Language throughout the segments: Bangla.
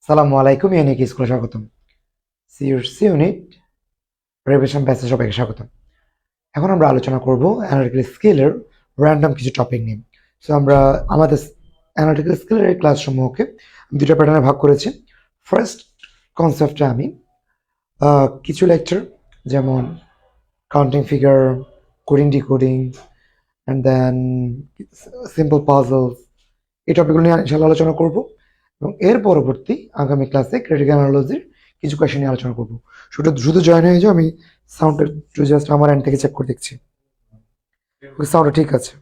সালামু আলাইকুম, ইউনিক স্কুলে স্বাগতম। সিইউসি ইউনিট রিভিশন ব্যাচে সবাইকে স্বাগতম। এখন আমরা আলোচনা করব অ্যানালিটিক্যাল স্কিলের র্যান্ডম কিছু টপিক নিয়ে। সো আমরা আমাদের অ্যানালিটিক্যাল স্কিলের এই ক্লাসসমূহকে আমি দুটো প্যাটার্নে ভাগ করেছি। ফার্স্ট কনসেপ্টে আমি কিছু লেকচার যেমন counting figure, coding decoding and then simple puzzles, এই টপিকগুলো নিয়ে ইনশাআল্লাহ আলোচনা করব এবং এর পরবর্তী আগামী ক্লাসে ক্রিটিক্যাল অ্যানালজির কিছু কোয়েশ্চেন নিয়ে আলোচনা করব। সেটা দ্রুত জয়েন হয়ে যাও, আমি সাউন্ডটা একটু জাস্ট আমার এন্ড থেকে চেক করে দেখছি সাউন্ডটা ঠিক আছে।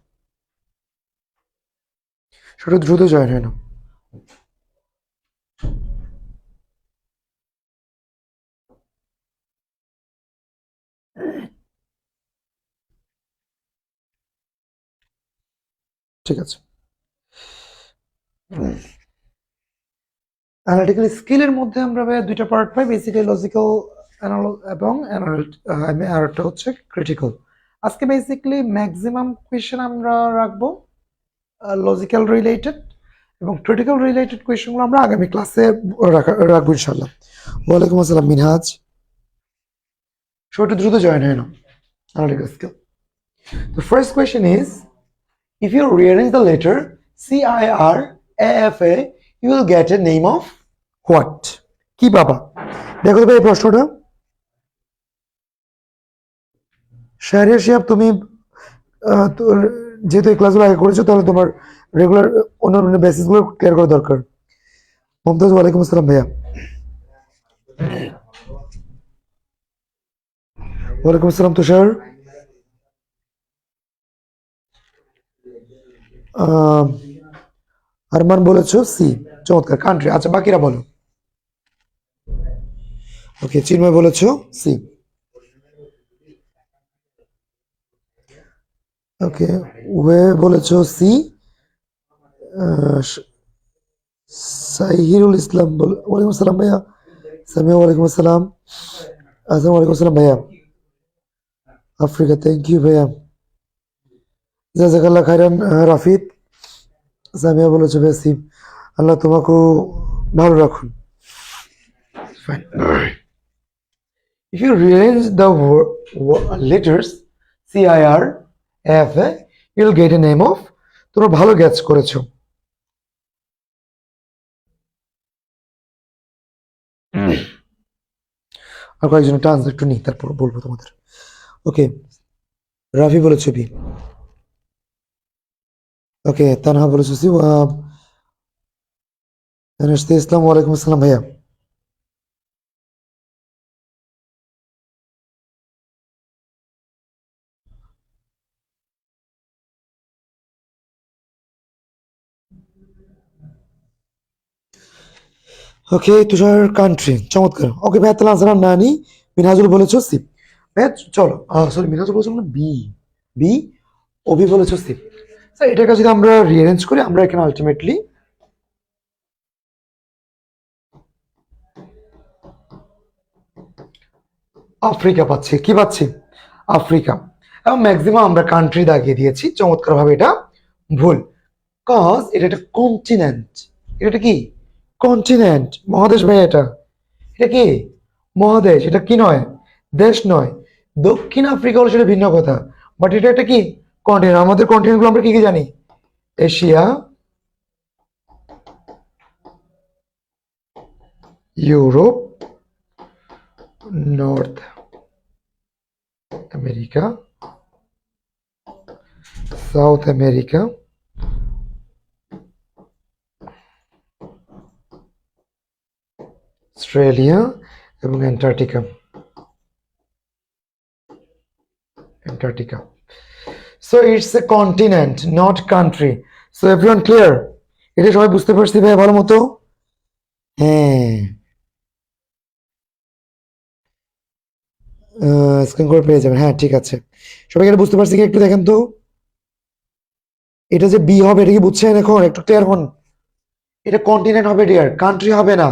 সেটা দ্রুত জয়েন হয়ে নাও। ঠিক আছে। অ্যানালিটিক্যাল স্কিলের মধ্যে আমরা দুইটা পার্ট পাই, বেসিক্যালি লজিক্যাল এবং আরেকটা হচ্ছে ক্রিটিক্যাল। আজকে বেসিক্যালি ম্যাক্সিমাম কোয়েশ্চেন আমরা রাখবো লজিক্যাল রিলেটেড এবং ক্রিটিক্যাল রিলেটেড কোয়েশ্চেনগুলো আমরা আগামী ক্লাসে রাখবো ইনশাল্লাহ। ওয়ালাইকুম আসসালাম মিনহাজ। একটু দ্রুত জয়েন হয়ে নাও analytical skill. The first question is, if you rearrange the letter CIRAFA, you will get a name of what? কি বাবা? দেখো তো এই প্রশ্নটা। শাহরিয়ার শিহাব, তুমি যেহেতু এই ক্লাসগুলো আগে করেছো, তাহলে তোমার রেগুলার অন্যান্য বেসিসগুলো ক্লিয়ার করা দরকার। মমতাজ, ওয়ালাইকুম আসসালাম ভাইয়া। ওয়ালাইকুম আসসালাম তুষার। আরমান বলেছো সি, চমৎকার। কান্ট্রি, আচ্ছা বাকিরা বলো। ওকে, চিন্ময় বলেছো সি। ওকে, ওয়ে বলেছো সি। সাহিরুল ইসলাম বল, ওয়ালাইকুম আসসালাম ভাইয়া। সামিয়া, ওয়ালাইকুম আসসালাম। আসসালামু আলাইকুম আসসালাম ভাইয়া। আফ্রিকা, থ্যাংক ইউ ভাইয়া। জাজাকাল্লাহ খাইরান রাফিদ। সামিয়া বলেছো ভাইয়া সি। আল্লাহ তোমাকেও ভালো রাখুন। Fine. If you rearrange the letters CIRAFA, you'll get a name of, তোমরা ভালো গ্যাচ করেছো। আর কয়েকজন একটা আনসার একটু নিই, তারপর বলবো তোমাদের। ওকে, রাফি বলেছো বি। ওকে, তানহা বলেছো সি। ইসলাম, ওয়ালাইকুম আসসালাম ভাইয়া। ওকে, তুষার কান্ট্রি, চমৎকার। ওকে ভাইয়া, তাহলে আনসার না নি। মিনহাজুল বলেছো সি। ভাইয়া চলো, সরি, মিনহাজুল বলেছো না বি। বি। অভি বলেছো সি। স্যার এটাকে যদি আমরা রিঅ্যারেঞ্জ করি, আমরা এখানে আলটিমেটলি আফ্রিকা পাচ্ছি। কি পাচ্ছি? আফ্রিকা। এবং ম্যাক্সিমাম আমরা কান্ট্রি দাগিয়ে দিয়েছি, চমৎকার ভাবে। এটা ভুল, কজ এটা একটা কন্টিনেন্ট। এটা কি? কন্টিনেন্ট, মহাদেশ ভাই। এটা এটা কি? মহাদেশ। এটা কি নয়? দেশ নয়। দক্ষিণ আফ্রিকা হলো সেটা ভিন্ন কথা, বাট এটা একটা কি? কন্টিনেন্ট। আমাদের কন্টিনেন্ট গুলো আমরা কি কি জানি? Asia, Europe, North America, South America, Australia এবং Antarctica. Antarctica. So it's a continent, not country. So everyone clear? এটা সবাই বুঝতে পারছি ভাই ভালো মতো? হ্যাঁ, স্ক্রিন করে পেয়ে যাবেন। হ্যাঁ ঠিক আছে, সবাই এটা বুঝতে পারছি কি? একটু দেখেন তো, এটা যে বি হবে, এটা কি বুঝছেন? এখন একটু ক্লিয়ার হন। এটা কন্টিনেন্ট হবে ডিয়ার, কান্ট্রি হবে না।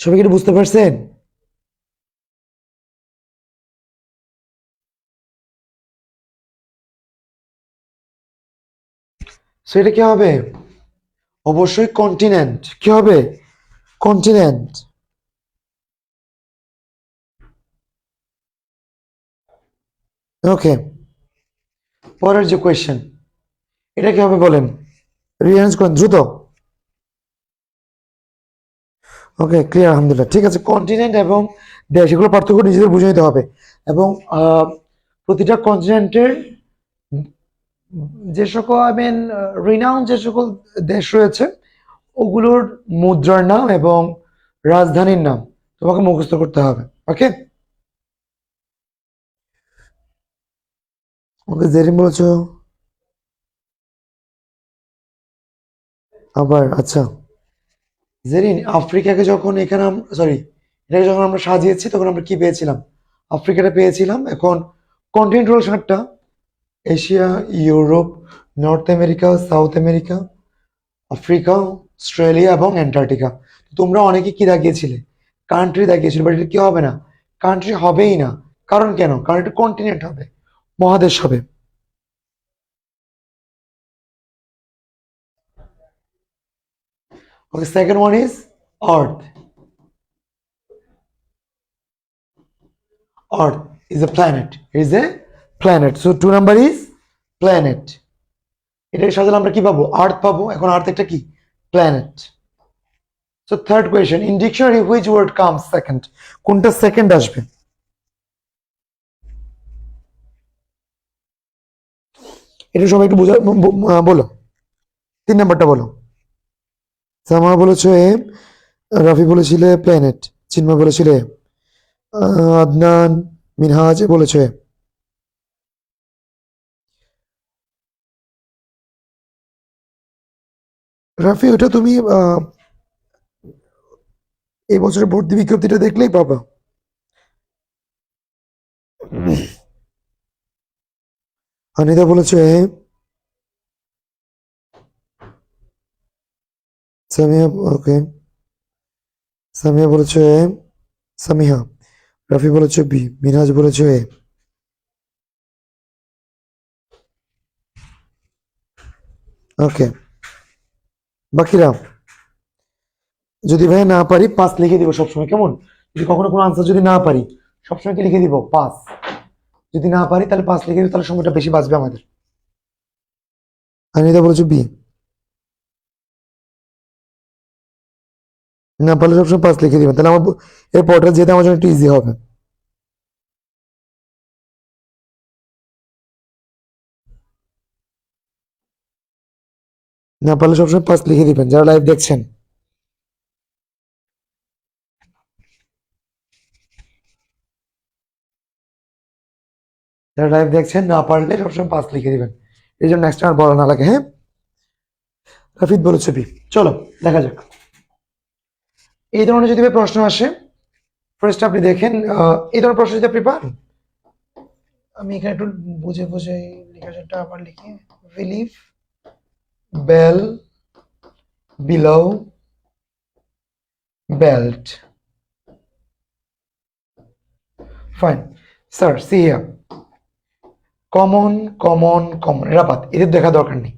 সবাই কি এটা বুঝতে পারছেন? সেটা কি হবে? অবশ্যই কন্টিনেন্ট। কি হবে? কন্টিনেন্ট। ওকে, পরের যে কোয়েশ্চেন, এটা কি হবে বলেন? রিয়ারেঞ্জ করেন দ্রুত। ওকে, ক্লিয়ার, আলহামদুলিল্লাহ। ঠিক আছে, কন্টিনেন্ট এবং দেশ এগুলো পার্থক্য নিজেদের বুঝে নিতে হবে। এবং প্রতিটা কন্টিনেন্টের যে সকল রিনাউন যে সকল দেশ রয়েছে ওগুলোর মুদ্রার নাম এবং রাজধানীর নাম তোমাকে মুখস্থ করতে হবে। ওকে, ওকে, জেরিন বলেছো আবার? আচ্ছা, জেরিন, আফ্রিকাকে যখন এখানে সরি, এটাকে যখন আমরা সাজিয়েছি তখন আমরা কি পেয়েছিলাম? আফ্রিকাটা পেয়েছিলাম। এখন কন্টিনেন্ট হলো 7টা: Asia, Europe, North America, South America, Africa, Australia এবং অ্যান্টার্কটিকা। তোমরা অনেকে কি দাগিয়েছিলে? কান্ট্রি দাগিয়েছিলে, বাট এটা কি হবে না? কান্ট্রি হবেই না। কারণ কেন? কারণ এটা কন্টিনেন্ট হবে, মহাদেশ হবে। Okay, second one is Earth. Earth is a planet. It is a planet. So 2 number is planet. এটাকে সাজালে আমরা কি পাবো? আর্থ পাবো। এখন আর্থ একটা কি? Planet. So third question, in dictionary which word comes second? কোনটা সেকেন্ড আসবে? এটা সবাই একটু বলো। 3 নাম্বারটা বলো। সামা বলেছো এ, রাফি বলেছিলে প্ল্যানেট, চিন্ময় বলেছিলে আদনান, মিনহাজ বলেছো এ। রাফি, ওটা তুমি এই বছরের ভর্তি বিজ্ঞপ্তিটা দেখলেই পাবা। অনিতা বলেছো এ, সামিয়া, ওকে, সামিয়া বলেছো এ, সামিহা। রাফি বলেছো বি, মিনহাজ বলেছো এ। ওকে, বাকিরা যদি ভাই না পারি 5 লিখে দিব সবসময়, কেমন? যদি কখনো কোনো আনসার যদি না পারি সবসময় কি লিখে দিব? 5। যদি না পারি তাহলে 5 লিখে দিব, তাহলে সময়টা বেশি বাঁচবে আমাদের। অনিতা বলেছো বি, না পারলে সবসময় 5 লিখে দিবেন, তাহলে আমার এর পরটা যেতে আমার জন্য একটু ইজি হবে। না পারলে সবসময় 5 লিখে দিবেন যারা লাইভ দেখছেন। যারা লাইভ দেখছেন না পারলে সবসময় 5 লিখে দিবেন, এই জন্য নেক্সট আর বলা না লাগে। হ্যাঁ, রাফিদ বলেছো বি। চলো দেখা যাক। এই ধরনের যদি প্রশ্ন আসে, ফার্স্ট আপনি দেখেন এই ধরনের প্রশ্ন যদি আপনি পান, আমি এখানে একটু বুঝে বুঝে লেখাটা আবার লিখি। Believe bell below belt. Fine sir, see here, common common common, এরা বাদ, এদের দেখা দরকার নেই।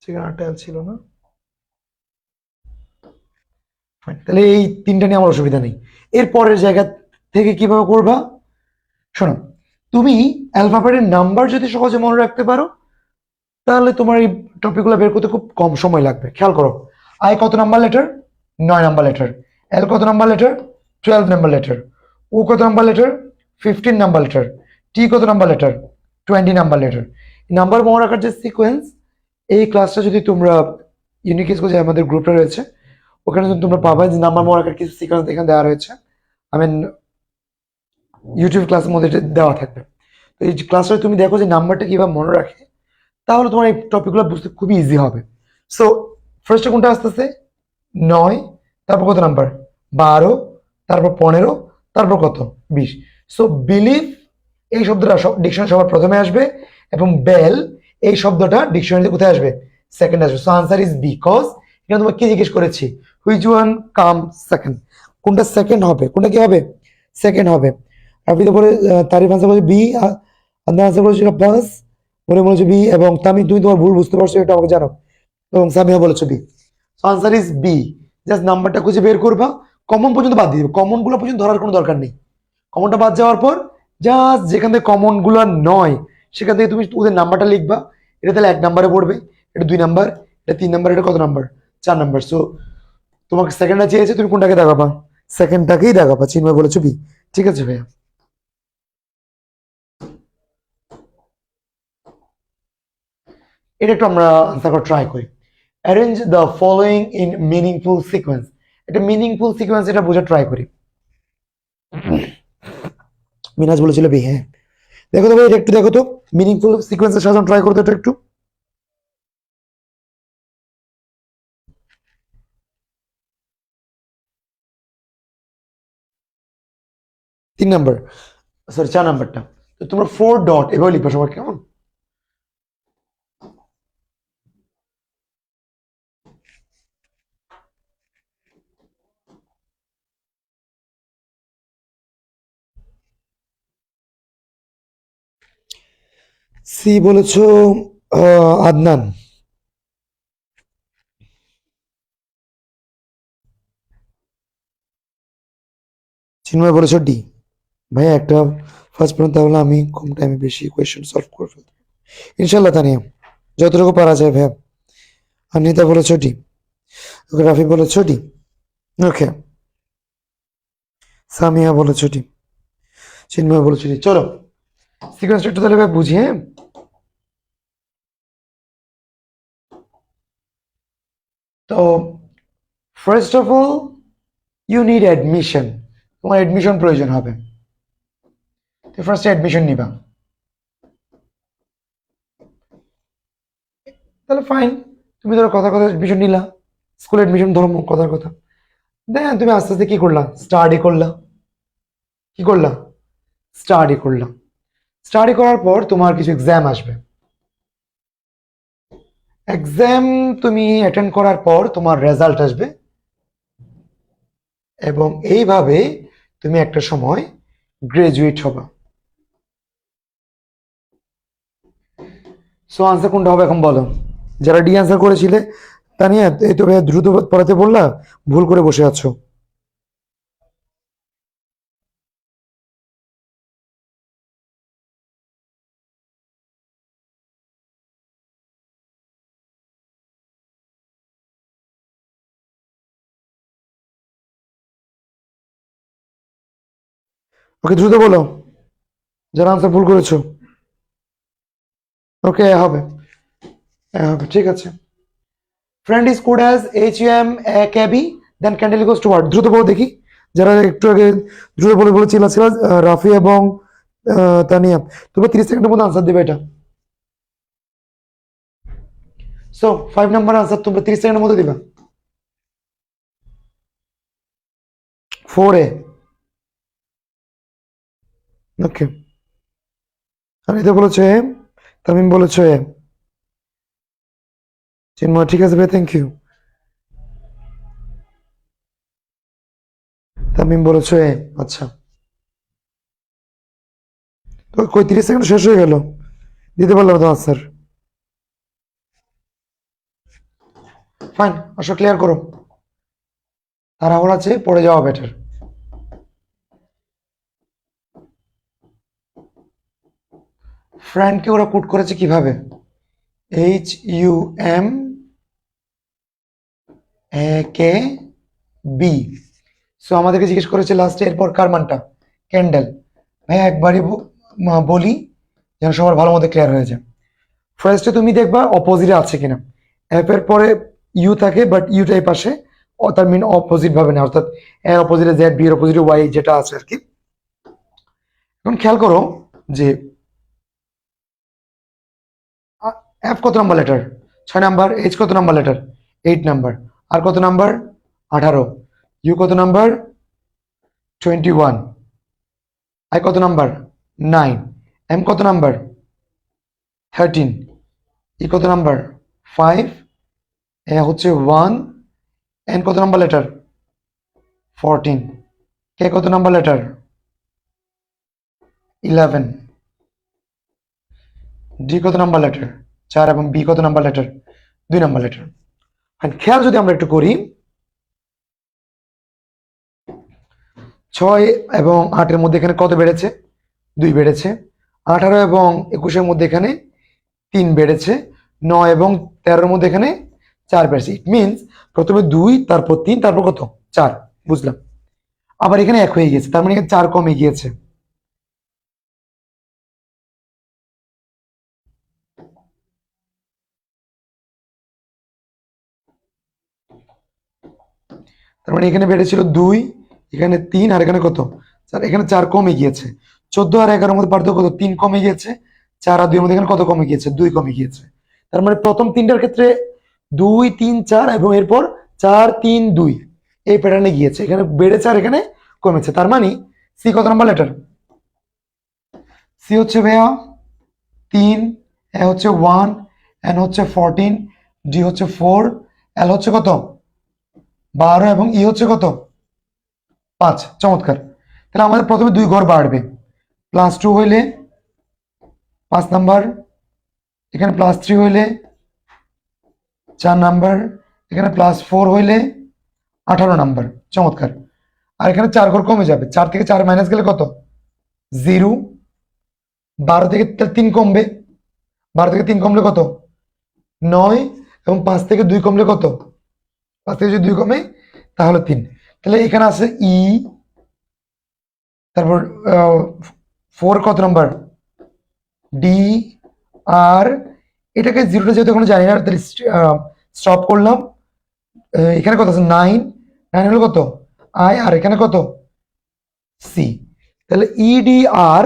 সেখানে আর টেল ছিল না। ফাইন, তাহলে এই 3টা নিয়ে আমার অসুবিধা নেই। এর পরের জায়গা থেকে কিভাবে করবা? শোনো, তুমি অ্যালফাবেটের নাম্বার যদি সহজে মনে রাখতে পারো তাহলে তোমার এই টপিকগুলো বের করতে খুব কম সময় লাগবে। খেয়াল করো, আই কত number letter? 9 number letter. L কত number letter? 12 number letter. O কত number letter? 15 number letter. T কত number letter? 20 number letter. Number মনে রাখার যে সিকোয়েন্স, এই ক্লাসটা যদি তোমরা ইউনিক স্কুল যে আমাদের গ্রুপটা রয়েছে ওখানে যদি তোমরা পাবা যে নাম্বার মনে রাখার কিছু সিকোয়েন্স এখানে দেওয়া রয়েছে। ইউটিউব ক্লাসের মধ্যে এটা দেওয়া থাকবে। তো এই ক্লাসটা তুমি দেখো যে নাম্বারটা কিভাবে মনে রাখে, তাহলে তোমার এই টপিকগুলো বুঝতে খুবই ইজি হবে। সো ফার্স্টে কোনটা আসতেছে? 9, তারপর কত নাম্বার? 12, তারপর 15, তারপর কত? 20। সো বিলিভ এই শব্দটা ডিকশনারি সবার প্রথমে আসবে, এবং বেল এই শব্দটা ডিকশনারিতে কোথায় আসবে? সেকেন্ড আসবে। সো আনসার ইজ বিকজ এখানে তোমাকে কি জিজ্ঞেস করেছি? Which one come second? কোনটা সেকেন্ড হবে? কোনটা কি হবে? সেকেন্ড হবে। আপনি তো বলে তারিফ আনসার বলেছে বি, আন্দাজ আনসার বলেছিল বাস, মনে বলেছো বি, এবং তামিম তুমি তোমার ভুল বুঝতে পারছো এটা আমাকে জানো, এবং সামিয়া বলেছো B. Answer is B. Just নাম্বারটা খুঁজে বের করবা, কমন পর্যন্ত বাদ দিয়ে দিবে, কমন গুলো পর্যন্ত ধরার কোনো দরকার নেই। কমনটা বাদ যাওয়ার পর জাস্ট যেখান থেকে কমন গুলো নয় সেখান থেকে তুমি ওদের নাম্বারটা লিখবা। এটা তাহলে 1 নাম্বারে পড়বে, এটা 2 নাম্বার, এটা 3 নাম্বার, এটা কত নাম্বার? 4 নাম্বার। সো তোমাকে সেকেন্ডটা চেয়েছে, তুমি কোনটাকে দেখাবা? সেকেন্ডটাকেই দেখাবা। চিন্ময় বলেছো বি। ঠিক আছে ভাইয়া। এটা একটু আমরা আনসার করা ট্রাই করি। Arrange the following in meaningful sequence. এটা মিনিংফুল সিকোয়েন্স, এটা বোঝা ট্রাই করি। মিনাজ বলেছিল বি। হ্যাঁ, দেখো তো ভাই, এটা একটু দেখো তো, মিনিংফুল সিকোয়েন্সের সাজানো ট্রাই করতে এটা একটু। 3 নাম্বার, সরি 4 নাম্বারটা। তো তোমরা 4 ডট এভাবে লিখবা সবাই, কেমন? সি বলেছো আদনান। চিন্ময় বলেছো ডি। ভাইয়া একটা ফার্স্ট পয়েন্ট, তাহলে আমি কম টাইমে বেশি কোয়েশ্চেন সলভ করে ফেলতে পারবো। ইনশাল্লাহ তানিয়া, যতটুকু পারা যায় ভাইয়া। আর নিতা বলেছো ডি। ওকে, রাফি বলেছো ডি। ওকে, সামিয়া বলেছো ডি। চিন্ময় বলেছো ডি। চলো সিকোয়েন্সটা একটু তাহলে ভাই বুঝি, হ্যাঁ? তো first of all you need admission. তোমার অ্যাডমিশন প্রয়োজন হবে। তো ফার্স্ট অ্যাডমিশন নিবা, তাহলে ফাইন। তুমি ধরো কথা কথা অ্যাডমিশন নিলা, স্কুল অ্যাডমিশন ধরো কথার কথা। দেন তুমি আস্তে আস্তে কি করলা? স্টাডি করলা। কি করলা? স্টাডি করলা। স্টাডি করার পর তোমার কিছু এক্সাম আসবে। এক্সাম তুমি অ্যাটেন্ড করার পর তোমার রেজাল্ট আসবে, এবং এইভাবে তুমি একটা সময় গ্রাজুয়েট হবা। সো আনসার কোনটা হবে এখন বলো? যারা ডি আনসার করেছিলে তা নিয়ে এই তো ভাইয়া দ্রুত পড়াতে বললা, ভুল করে বসে আছো। ওকে, দ্রুত বলো যারা আনসার ভুল করেছো। ওকে, হবে। হবে, ঠিক আছে। Friend is coded as HUM ক্যাবি, then candle equals to what? দ্রুত বলো দেখি, যারা একটু আগে দ্রুত বলে বলেছিল সিরাজ, রাফি এবং তানিয়া। তোমরা 30 সেকেন্ডের মধ্যে আনসার দেবে এটা। সো 5 নাম্বার আনসার তোমরা 30 সেকেন্ডের মধ্যে দিবা। 4A। ওকে, আর এটা বলেছো এ, তামিম বলেছো এ। চিন্ময়, ঠিক আছে ভাই, থ্যাংক ইউ। তামিম বলেছো এ। আচ্ছা, তো কই 30 সেকেন্ড শেষ হয়ে গেল, দিতে পারলাম তো আনসার। ফাইন, আসো ক্লিয়ার করো, তাড়াহুড়া আছে পড়ে যাওয়া বেটার। ফ্রেন্ডকে ওরা কোড করেছে কিভাবে? HUM, A, K, B। So আমাদেরকে জিজ্ঞেস করেছে লাস্টে এরপর কার মানটা? ক্যান্ডেল। ভাই একবারই বলি যেন সবার ভালো মতো ক্লিয়ার হয়ে যায়। ফার্স্টে তুমি দেখবা অপোজিটে আছে কিনা। এফ এর পরে ইউ থাকে, বাট ইউটা এই পাশে, তার মিন অপোজিট ভাবে না, অর্থাৎ এর অপোজিটে জেড, বি এর অপোজিটে ওয়াই, যেটা আছে আর কি। এখন খেয়াল করো যে এফ কত নাম্বার লেটার? 6 নাম্বার। এইচ কত নাম্বার লেটার? 8 নাম্বার। আর কত নাম্বার? 18। ইউ কত নাম্বার? 21। আই কত নাম্বার? 9। এম কত নাম্বার? 13। ই কত নাম্বার? 5। এ হচ্ছে 1। এন কত নাম্বার লেটার? 14। কে কত নাম্বার লেটার? 11। ডি কত নাম্বার লেটার? 4 এবং বি কত নাম্বার লেটার? 2 number letter. খেয়াল যদি আমরা একটু করি, 6 এবং 8 এর মধ্যে এখানে কত বেড়েছে? 2 বেড়েছে। 18 এবং 21 এর মধ্যে এখানে 3 বেড়েছে। 9 এবং 13 এর মধ্যে এখানে 4 বেড়েছে। ইট মিনস প্রথমে 2, তারপর 3, তারপর কত? 4। বুঝলাম। আবার এখানে 1 হয়ে গিয়েছে, তার মানে এখানে 4 কমে গিয়েছে। তার মানে এখানে বেড়েছিল 2, এখানে 3, আর এখানে কত? 4। এখানে 4 কমে গিয়েছে। 14 আর 11 এর মধ্যে পার্থক্য কত? 3 কমে গিয়েছে। 4 আর 2 এর মধ্যে এখানে কত কমে গিয়েছে? 2 কমে গিয়েছে। তার মানে প্রথম তিনটার ক্ষেত্রে 2, 3, 4 এবং এরপর 4, 3, 2 এই প্যাটার্নে গিয়েছে। এখানে বেড়েছে আর এখানে কমেছে। তার মানে সি কত নাম্বার লেটার? সি হচ্ছে ভাইয়া 3, এ হচ্ছে 1, এন হচ্ছে 14, ডি হচ্ছে 4, এল হচ্ছে কত? 12 এবং ই হচ্ছে কত? 5। চমৎকার। তাহলে আমাদের প্রথমে 2 ঘর বাড়বে। +2 হইলে 5 নাম্বার, এখানে +3 হইলে 4 নাম্বার, এখানে +4 হইলে 18 নাম্বার। চমৎকার। আর এখানে 4 ঘর কমে যাবে। 4 থেকে 4 মাইনাস গেলে কত? 0। 12 থেকে 3 কমবে। 12 থেকে 3 কমলে কত? 9। এবং 5 থেকে 2 কমলে কত? 5 থেকে যদি 2 কমে তাহলে 3। তাহলে এখানে আছে ই, তারপর 4 কত নাম্বার? ডি, আর এটাকে 0টা যেহেতু এখন জানি না, তাহলে স্টপ করলাম। এখানে কত আছে? 9। 9 হলো কত? আই, আর এখানে কত? সি। তাহলে ইডিআর,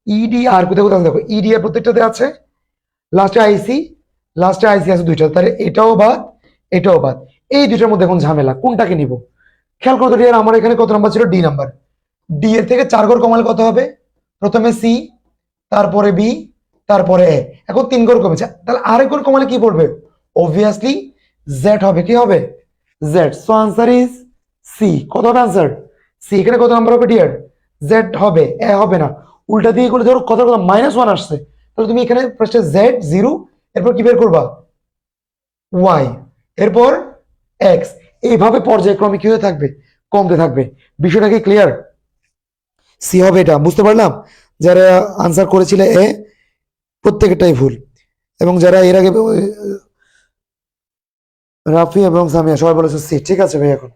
ইডিআর কোথায় কোথায় আছে দেখো, ইডিআর প্রত্যেকটাতে আছে। লাস্টে আইসি, লাস্টে আইসি আছে 2টা। তাহলে এটাও বাদ, এটাও বাদ। এই দুইটার মধ্যে এখন ঝামেলা, কোনটাকে নিব? খেয়াল করতে ডিয়ার, আমার এখানে কত নাম্বার ছিল? D number. ডি এর থেকে 4 ঘর কমালে কত হবে? প্রথমে সি, তারপরে বি, তারপরে এ। এখন 3 ঘর কমেছে, তাহলে আরেক ঘর কমালে কি পড়বে? অবভিয়াসলি জেড হবে। কি হবে? Z. So answer is C. কত হবে আনসার? সি। এখানে কত নাম্বার হবে ডিয়ার? জেড হবে, এ হবে না। উল্টা দিয়ে করলে ধরো কত কত -1 আসছে, তাহলে তুমি এখানে ফার্স্টে জেড 0, এরপর কি বের করবা? ওয়াই, এরপর এক্স। এইভাবে পর্যায়ক্রমে কি হয়ে থাকবে? কমতে থাকবে। বিষয়টা কি ক্লিয়ার? সি হবে এটা, বুঝতে পারলাম। যারা আনসার করেছিলে এ, প্রত্যেকটাই ভুল। এবং যারা এর আগে রাফি এবং সামিয়া সবাই বলেছে সি। ঠিক আছে ভাই। এখন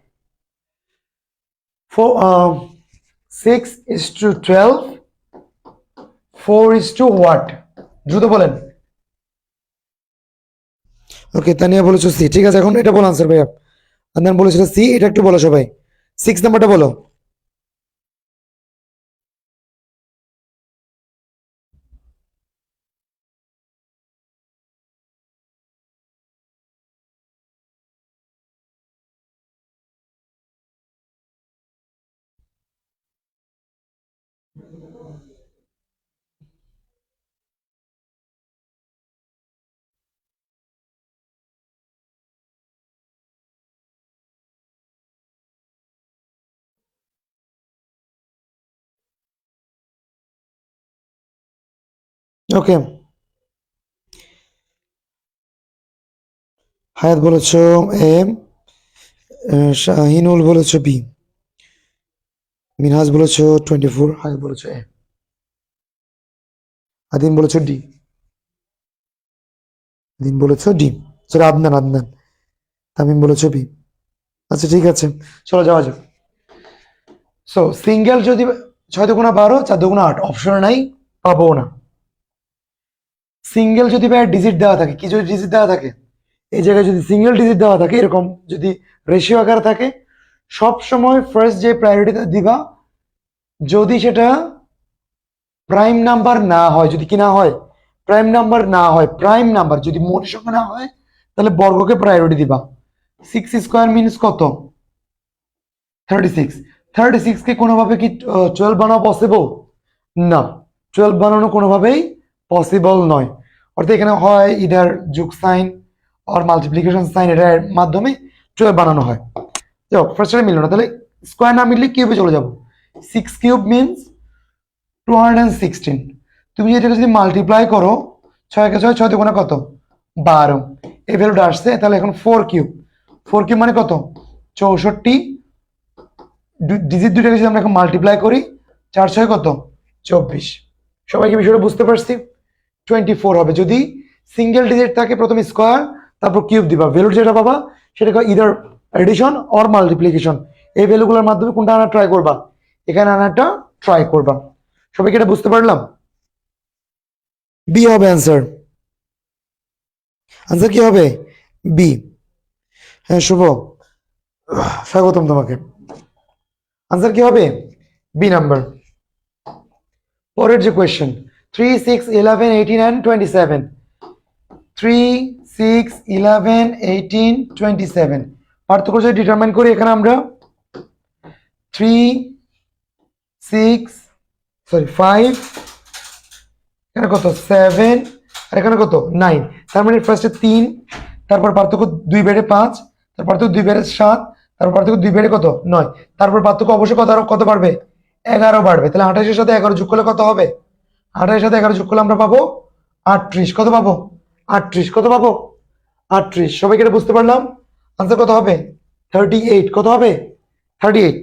6:12, 4 হোয়াট? দ্রুত বলেন। ওকে, তানিয়া বলেছো সি। ঠিক আছে, এখন এটা বলো আনসার ভাইয়া। আন্দান বলেছিল সি, এটা একটু বলো সবাই। 6 নাম্বারটা বলো। ওকে, হায়াত বলেছো এ, শাহিনুল বলেছো বি, মিনহাজ বলেছো 24, হায়াত বলেছো এ, আদিম বলেছো ডি, আদিম বলেছো ডি, সরি আদনান, আদনান। তামিম বলেছো বি। আচ্ছা ঠিক আছে, চলো যাওয়া যাক। সো সিঙ্গেল যদি 6 দুগুণা 12, 4 দুগুণা 8, অপশন নাই, পাবো না। সিঙ্গেল যদি ভাই ডিজিট দেওয়া থাকে, কি যদি ডিজিট দেওয়া থাকে, এই জায়গায় যদি সিঙ্গেল ডিজিট দেওয়া থাকে, এরকম যদি রেশিও আকারে থাকে, সব সময় ফার্স্ট যে প্রায়োরিটিটা দিবা, যদি সেটা প্রাইম নাম্বার না হয়, যদি কি না হয়, প্রাইম নাম্বার না হয়, প্রাইম নাম্বার যদি মোট সংখ্যা না হয়, তাহলে বর্গকে প্রায়োরিটি দিবা। 6 স্কোয়ার মিনস কত? 36। 36 কে কোনোভাবে কি 12 বানানো পসিবল? না, 12 বানানো কোনোভাবেই পসিবল নয়। অর্থাৎ এখানে হয় ইদার যোগ সাইন আর মাল্টিপ্লিকেশন সাইন, এটার মাধ্যমে 12 বানানো হয়। যাক, ফার্স্টে মিললো না, তাহলে স্কোয়ার না মিললে কিউবে চলে যাব। 6 কিউব মিনস 216। তুমি এটাকে যদি মাল্টিপ্লাই করো, 6 কে 6, 6 দুগুণে কত? 12। এই ভ্যালুটা আসছে, তাহলে এখন 4 কিউব। 4 কিউব মানে কত? 64। ডিজিট দুইটাকে যদি আমরা এখন মাল্টিপ্লাই করি, 4 6 কত? 24। সবাইকে বিষয়টা বুঝতে পারছি? 24 হবে যদি সিঙ্গেল ডিজিট থাকে, প্রথমে স্কোয়ার তারপর কিউব দিবা, ভ্যালু যেটা পাবা সেটাকে ইদার এডিশন অর মাল্টিপ্লিকেশন, এই ভ্যালুগুলোর মাধ্যমে কোনটা আনা ট্রাই করবা, এখানে আনাটা ট্রাই করবা। সবাইকে এটা বুঝতে পারলাম? বি হবে অ্যান্সার। আনসার কি হবে? বি। হ্যাঁ শুভ, স্বাগতম তোমাকে। আনসার কি হবে? B number. পরের যে কোয়েশ্চেন, 3 6 11 18 and 27, 3 6 11 18 27 পার্থক্য যদি ডিটারমাইন করি, এখানে আমরা 5 এখানে কত 7 আর এখানে কত 9, তার মানে ফার্স্টে 3, তারপর পার্থক্য 2 বেড়ে 5, তারপর পার্থক্য 2 বেড়ে 7, তারপর পার্থক্য 2 বেড়ে কত 9, তারপর পার্থক্য অবশ্যই কত কত বাড়বে? 11 বাড়বে। তাহলে 28 এর সাথে 11 যোগ করলে কত হবে? 28 এর সাথে 11 যোগ করলে আমরা পাবো 38। কত পাবো? 38। কত পাবো? 38। সবাইকে এটা বুঝতে পারলাম? আনসার কত হবে? 38। কত হবে? 38।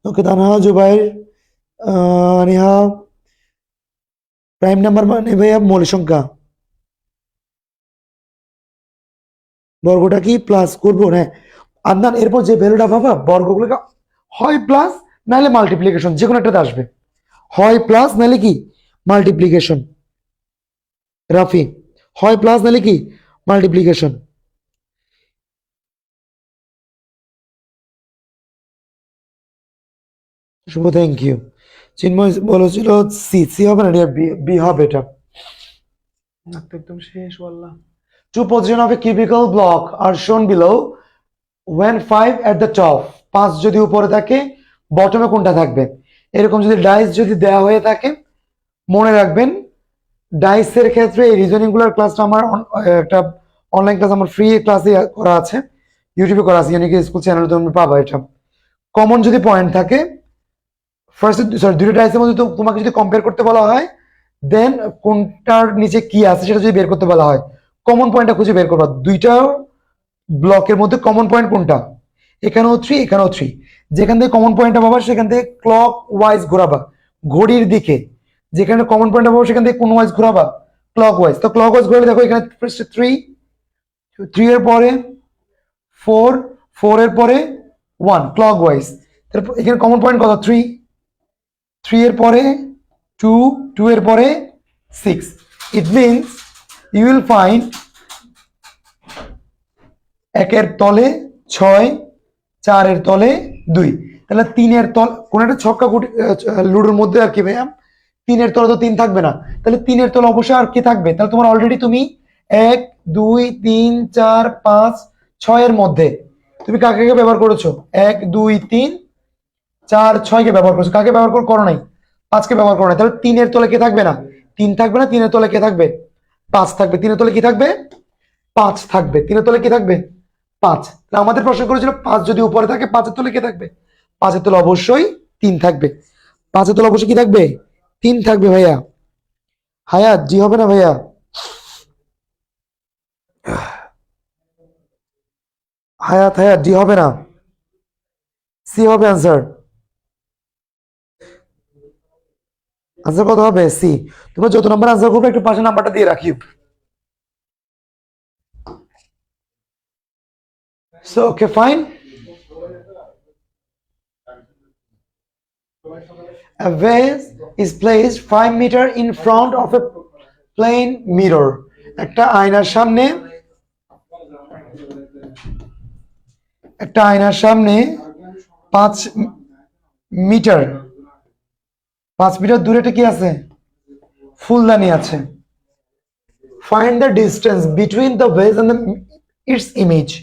ওকে, তানহা জুবাইর নিহা, প্রাইম নাম্বার মানে ভাইয়া মৌলিক সংখ্যা, বর্গটা কি প্লাস করবো? হ্যাঁ আদনান, এরপর যে ভ্যালুটা পাবা বর্গগুলোকে হয় প্লাস নাহলে মাল্টিপ্লিকেশন, যে কোনো একটাতে আসবে, হয় প্লাস নাহলে কি মাল্টিপ্লিকেশন। রাফি, হয় প্লাস নাহলে কি multiplication. Shubho, thank you. Chinmoy বলেছিল সি, সি হবে না, বি হবে এটা। একদম শেষ বললাম। Two position of a cubical block are shown below when 5 at the top, 5 যদি উপরে থাকে বটমে কোনটা থাকবে? এরকম যদি ডাইস যদি দেওয়া হয়ে থাকে, মনে রাখবেন ডাইসের ক্ষেত্রে এই রিজনিং গুলোর ক্লাসটা আমার একটা অনলাইন ক্লাস আমার ফ্রি ক্লাসে করা আছে, ইউটিউবে করা আছে, ইউনিক স্কুল চ্যানেলে তুমি পাবা। এটা কমন যদি পয়েন্ট থাকে, ফার্স্ট সরি দুটো ডাইসের মধ্যে তোমাকে যদি কম্পেয়ার করতে বলা হয়, দেন কোনটার নিচে কি আছে সেটা যদি বের করতে বলা হয়, কমন পয়েন্টটা খুঁজে বের করবা। দুইটা ব্লকের মধ্যে কমন পয়েন্ট কোনটা? এখানেও 3, এখানেও 3। যেখান থেকে কমন পয়েন্টটা পাবা সেখান থেকে ক্লক ওয়াইজ ঘোরাবা, ঘড়ির দিকে। যেখানে কমন পয়েন্টটা পাবো সেখান থেকে কোন ওয়াইজ ঘোরাবা? Clockwise. তো ক্লক ওয়াইজ ঘুরে দেখো, এখানে ফার্স্ট 3, 3 এর পরে 4, 4 এর পরে 1, ক্লক ওয়াইজ। তারপর এখানে কমন পয়েন্ট কত? 3, 3 এর পরে 2, 2 এর পরে 6। It means you will find একের তলে 6, 4 এর তলে 2। তাহলে 3 এর তল কোন একটা ছক্কা লুডোর মধ্যে আর কি ভাইয়া 3 এর তলে তো 3 থাকবে না, তাহলে 3 এর তলে অবশ্যই আর কি থাকবে? তাহলে তোমার অলরেডি তুমি 1 2 3 4 5 6 এর মধ্যে তুমি কাকে ব্যবহার করেছো? 1 2 3 4 6 কে ব্যবহার করেছো, কাকে ব্যবহার করো নাই? 5 কে ব্যবহার করো নাই। তাহলে 3 এর তলে কে থাকবে না? 3 থাকবে না। 3 এর তলে কে থাকবে? 5 থাকবে। 3 এর তলে কি থাকবে? 5 থাকবে। 3 এর তলে কি থাকবে? 5। আমাদের প্রশ্ন করেছিল 5 যদি উপরে থাকে 5 এর তলে কে থাকবে? 5 এর তলে অবশ্যই 3 থাকবে। 5 এর তলে অবশ্যই কি থাকবে? 3 থাকবে ভাইয়া। হায়াত জি হবে না ভাইয়া? হায়াত হায়াত জি হবে না, সি হবে আনসার। আনসার কত হবে? সি। তোমরা যত নাম্বার আনসার করবে একটু পাশে নাম্বারটা দিয়ে রাখিও। So okay fine. A vase is placed 5 meter in front of a plain mirror. একটা আয়নার সামনে, একটা আয়নার সামনে 5 মিটার, 5 মিটার দূরে একটা কি আছে? ফুলদানি আছে। Find the distance between the vase and its image.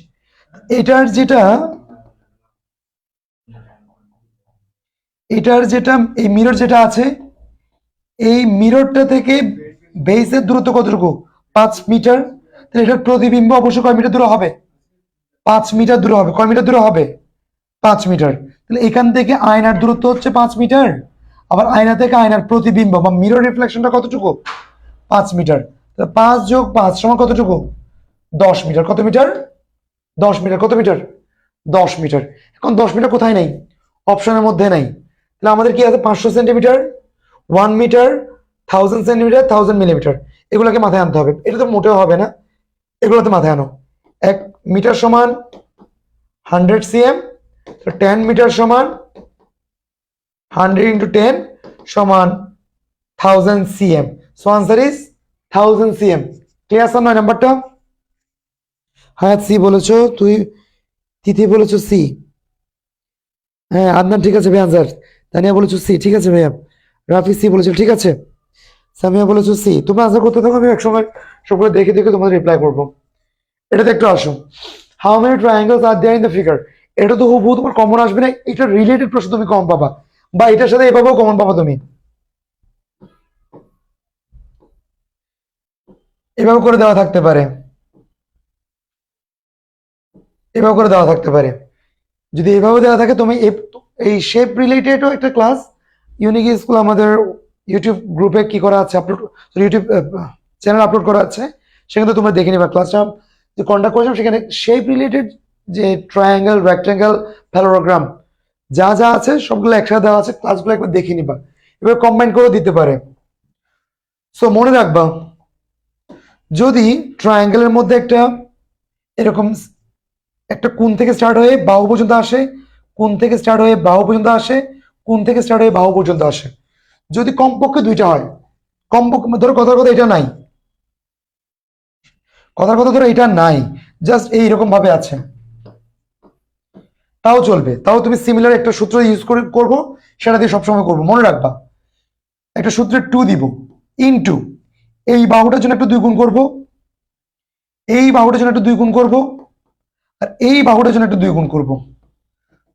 এটার যেটা এই মিরর যেটা আছে, এই মিররটা থেকে বেসের দূরত্ব কতটুকু? 5 মিটার। তাহলে এটার প্রতিবিম্ব অবশ্যই কয় মিটার দূরে হবে? 5 মিটার দূরে হবে। কয় মিটার দূরে হবে? 5 মিটার। তাহলে এখান থেকে আয়নার দূরত্ব হচ্ছে 5 মিটার, আবার আয়না থেকে আয়নার প্রতিবিম্ব বা মিরর রিফ্লেকশনটা কতটুকু? 5 মিটার। 5 যোগ 5 সমান কতটুকু? 10 মিটার। কত মিটার? 10 মিটার। কত মিটার? 10 মিটার। এখন 10 মিটার কোথায় নেই? অপশনের মধ্যে নাই। তাহলে আমাদের কি আছে? 500 সেন্টিমিটার, 1 মিটার, 1000 সেন্টিমিটার, 1000 মিলিমিটার। এগুলোকে মাথায় আনতে হবে। এটা তো মোটেও হবে না, এগুলোতে মাথায় আনো। 1 মিটার সমান 100 সিএম, 10 মিটার সমান 100 into 10 সমান 1000 CM. So answer is 1000 CM. Clear sir? 9 নাম্বারটা। হ্যাঁ সি বলেছো তুই, তিথি বলেছো সি। হ্যাঁ আদনান ঠিক আছে ভাই আনসার। তানিয়া বলেছো সি, ঠিক আছে ভাইয়া। রাফি সি বলেছো, ঠিক আছে। সামিয়া বলেছো সি। তোমরা আনসার করতে থাকো, আমি একসময় সবগুলো দেখে দেখে তোমাদের রিপ্লাই করবো। এটাতে একটু আসো। How many triangles are there in the figure? এটা তো হুবহু তোমার কমন আসবে না, এটা রিলেটেড প্রশ্ন তুমি কম পাবা, বা এটার সাথে এভাবেও কমন পাবা তুমি। এভাবে করে দেওয়া থাকতে পারে, এভাবে করে দেওয়া থাকতে পারে। যদি এভাবে দেওয়া থাকে, তুমি এই শেপ রিলেটেডও একটা ক্লাস ইউনিক স্কুল আমাদের ইউটিউব গ্রুপে কি করা আছে, আপলোড, ইউটিউব চ্যানেল আপলোড করা আছে, সেখানে তোমরা দেখে নিবা। ক্লাসটা যে কন্ডাক্ট করেছিলাম সেখানে শেপ রিলেটেড যে ট্রায়াঙ্গেল, রেক্ট্যাঙ্গেল, প্যারালোগ্রাম যা যা আছে সবগুলো একসাথে দেওয়া আছে, ক্লাসগুলো একবার দেখে নিবা। এবার কম্বাইন করে দিতে পারে। সো মনে রাখবা, যদি ট্রায়াঙ্গেলের মধ্যে একটা এরকম একটা কোণ থেকে স্টার্ট হয়ে বাহু পর্যন্ত আসে, কোণ থেকে স্টার্ট হয়ে বাহু পর্যন্ত আসে, কোণ থেকে স্টার্ট হয়ে বাহু পর্যন্ত আসে, যদি কমপক্ষে দুইটা হয়, কমপক্ষে ধরো কথার কথা এটা নাই, কথার কথা ধরো এটা নাই, জাস্ট এইরকম ভাবে আছে, তাও চলবে। তাও তুমি সিমিলার একটা সূত্র ইউজ করবো, সেটা দিয়ে সবসময় করবো। মনে রাখবা, একটা সূত্রে 2 দিব, ইনটু এই বাহুটার জন্য একটু 2 গুণ করবো, এই বাহুটার জন্য একটু 2 গুণ করবো, আর এই বাহুটার জন্য একটু 2 গুণ করবো।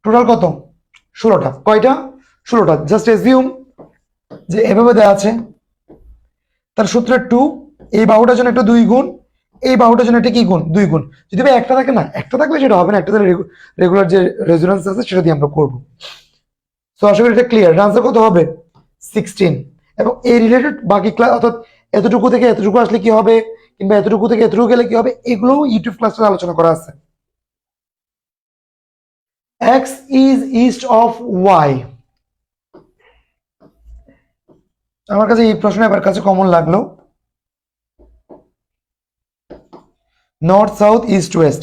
টোটাল কত? 16টা। কয়টা? 16টা। জাস্ট এজিউম যে এভাবে দেওয়া আছে, তার সূত্রের 2, এই বাহুটার জন্য একটা 2 গুণ, এই বাহুটার জন্য একটা কি গুণ? 2 গুণ। যদি ভাই একটা থাকে না, একটা থাকলে সেটা হবে না, একটা তাহলে রেগুলার যে রেজোনেন্স আছে সেটা দিয়ে আমরা করবো। সো আশা করি এটা ক্লিয়ার। আনসার কত হবে? 16। এবং এই রিলেটেড বাকি ক্লাস, অর্থাৎ এতটুকু থেকে এতটুকু আসলে কি হবে, কিংবা এতটুকু থেকে এতটুকু গেলে কি হবে, এগুলোও ইউটিউব ক্লাসে আলোচনা করা আছে। X is east of Y। আমার কাছে এই প্রশ্ন এবার কাছে কমন লাগলো। নর্থ, সাউথ, ইস্ট, ওয়েস্ট,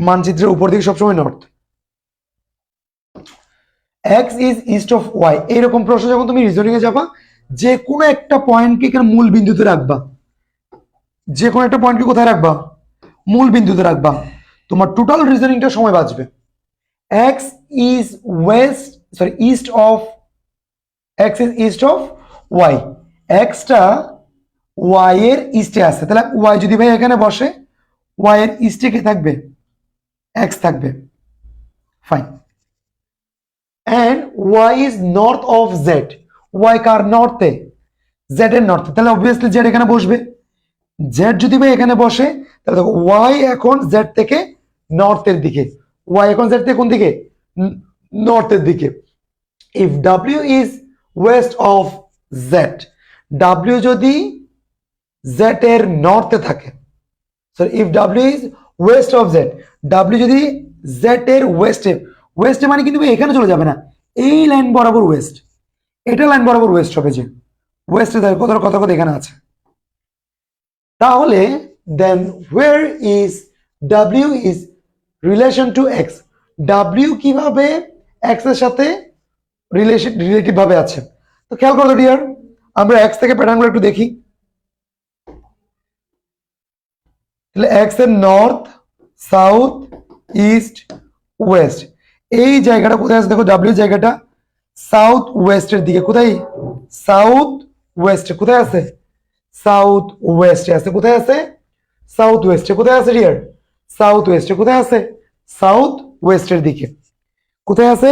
মানচিত্রের উপর দিকে সবসময় north. X is east of Y, এইরকম প্রশ্ন যখন তুমি রিজনিং এ যাবা, যে কোনো একটা পয়েন্টকে এখানে মূল বিন্দুতে রাখবা, যে কোনো একটা পয়েন্টকে কোথায় রাখবা? মূল বিন্দুতে রাখবা। তোমার টোটাল রিজনিংটা সময় বাঁচবে। X is west, sorry east of, X is east of Y, এক্সটা ওয়াই এর ইস্টে আছে, তাহলে ওয়াই যদি ভাই এখানে বসে, ওয়াই এর ইস্টে কে থাকবে? এক্স থাকবে। Fine. And Y is north of Z, Y কার নর্থে? জেড এর নর্থে, তাহলে অবভিয়াসলি জেড এখানে বসবে। জেড যদি ভাই এখানে বসে, তাহলে দেখো ওয়াই এখন জেড থেকে নর্থের দিকে, ওয়াই এখন জেড থেকে কোন দিকে? নর্থের দিকে। If W is West of Z, W যদি জেড এর নর্থে থাকে, sorry if W is West of Z, W যদি জেড এর ওয়েস্টে, ওয়েস্টে মানে কিন্তু এখানে চলে যাবে না, এই লাইন বরাবর ওয়েস্ট, এটা লাইন বরাবর ওয়েস্ট হবে, যে ওয়েস্টে থাকে কোথাও কথা কথা এখানে আছে, তাহলে দেন where is w is relation to x, w কিভাবে x এর সাথে রিলেটিভ ভাবে আছে? তো খেয়াল করো ডিয়ার, আমরা x থেকে প্যাটার্নগুলো একটু দেখি। তাহলে x এর নর্থ, সাউথ, ইস্ট, ওয়েস্ট, এই জায়গাটা কোথায় আছে দেখো, w জায়গাটা সাউথ ওয়েস্টের দিকে। কোথায়? সাউথ ওয়েস্টে। কোথায় আছে? সাউথ ওয়েস্টে আছে। কোথায় আছে? সাউথ ওয়েস্টে। কোথায় আছে ডিয়ার? সাউথ ওয়েস্টে। কোথায় আছে? সাউথ ওয়েস্টের দিকে। কোথায় আছে?